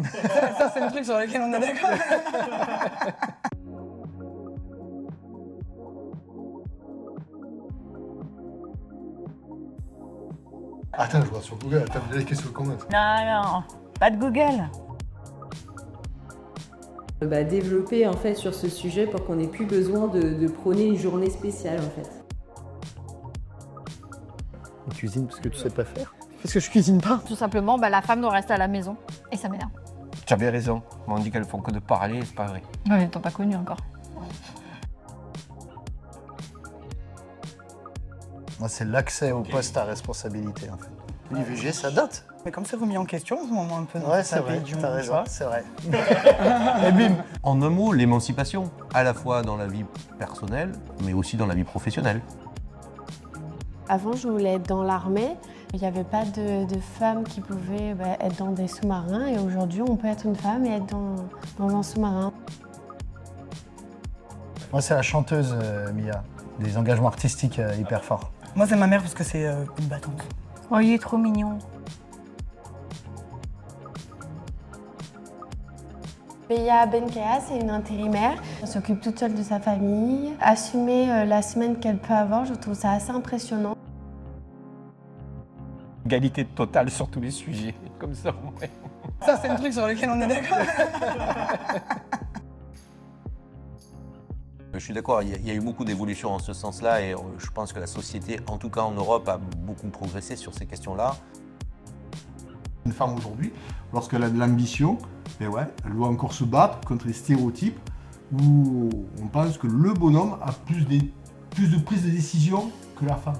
Ça c'est le truc sur lequel on est d'accord. Attends, je vois sur Google, attends, les questions comment. Non, pas de Google. Développer en fait sur ce sujet pour qu'on n'ait plus besoin de prôner une journée spéciale en fait. On cuisine parce que tu sais pas faire. Parce que je cuisine pas. Tout simplement, la femme doit rester à la maison. Et ça m'énerve. Tu avais raison. On dit qu'elles font que de parler, c'est pas vrai. Ouais, mais t'as pas connu encore. Moi, c'est l'accès au poste à responsabilité, en fait. L'IVG, ça date. Mais comme c'est remis en question en ce moment un peu dans Ouais, certains c'est vrai, pays du t'as monde, tu raison, vois. c'est vrai. Et bim. En un mot, l'émancipation, à la fois dans la vie personnelle, mais aussi dans la vie professionnelle. Avant, je voulais être dans l'armée. Il n'y avait pas de femmes qui pouvaient être dans des sous-marins. Et aujourd'hui, on peut être une femme et être dans un sous-marin. Moi, c'est la chanteuse, Mia. Des engagements artistiques hyper forts. Moi c'est ma mère parce que c'est une battante. Oh, il est trop mignon. Beya Benkea, c'est une intérimaire. Elle s'occupe toute seule de sa famille. Assumer la semaine qu'elle peut avoir, je trouve ça assez impressionnant. Égalité totale sur tous les sujets, comme ça. Ouais. Ça c'est le truc sur lequel on est d'accord. Je suis d'accord, il y a eu beaucoup d'évolutions en ce sens-là et je pense que la société, en tout cas en Europe, a beaucoup progressé sur ces questions-là. Une femme aujourd'hui, lorsqu'elle a de l'ambition, elle doit encore se battre contre les stéréotypes où on pense que le bonhomme a plus de prise de décision que la femme.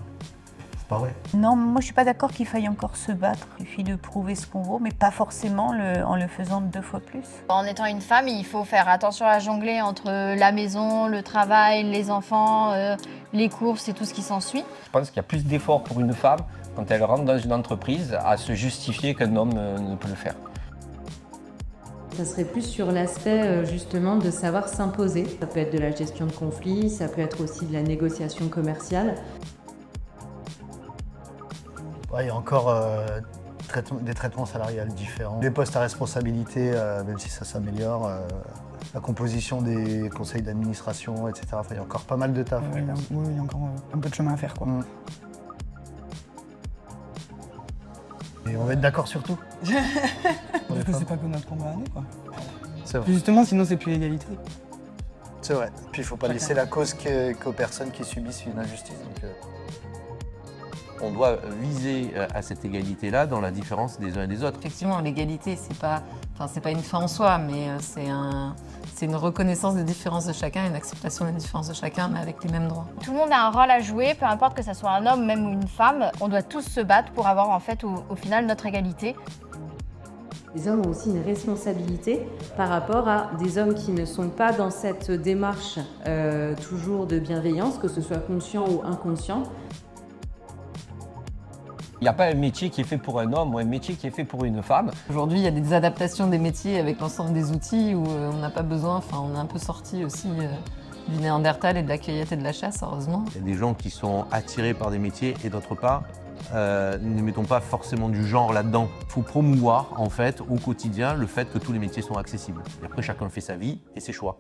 C'est pas vrai. Non, moi je suis pas d'accord qu'il faille encore se battre. Il suffit de prouver ce qu'on vaut, mais pas forcément en le faisant 2 fois plus. En étant une femme, il faut faire attention à jongler entre la maison, le travail, les enfants, les courses et tout ce qui s'ensuit. Je pense qu'il y a plus d'efforts pour une femme quand elle rentre dans une entreprise à se justifier qu'un homme ne peut le faire. Ça serait plus sur l'aspect justement de savoir s'imposer. Ça peut être de la gestion de conflits, ça peut être aussi de la négociation commerciale. Ouais, il y a encore des traitements salariales différents. Des postes à responsabilité, même si ça s'améliore. La composition des conseils d'administration, etc. Enfin, il y a encore pas mal de taf. Oui, il y a encore un peu de chemin à faire, quoi. Et on va être d'accord sur tout. Parce que c'est pas que notre combat à nous, quoi. C'est vrai. Justement, sinon c'est plus l'égalité. C'est vrai. Puis il faut pas laisser la cause qu'aux personnes qui subissent une injustice. Donc, On doit viser à cette égalité-là dans la différence des uns et des autres. Effectivement, l'égalité, c'est pas une fin en soi, mais c'est une reconnaissance des différences de chacun, une acceptation des différences de chacun, mais avec les mêmes droits. Tout le monde a un rôle à jouer, peu importe que ce soit un homme même ou une femme. On doit tous se battre pour avoir en fait au final notre égalité. Les hommes ont aussi une responsabilité par rapport à des hommes qui ne sont pas dans cette démarche toujours de bienveillance, que ce soit conscient ou inconscient. Il n'y a pas un métier qui est fait pour un homme ou un métier qui est fait pour une femme. Aujourd'hui, il y a des adaptations des métiers avec l'ensemble des outils où on n'a pas besoin, on est un peu sorti aussi du Néandertal et de la cueillette et de la chasse, heureusement. Il y a des gens qui sont attirés par des métiers et d'autres pas. Ne mettons pas forcément du genre là-dedans. Il faut promouvoir en fait au quotidien le fait que tous les métiers sont accessibles. Et après, chacun fait sa vie et ses choix.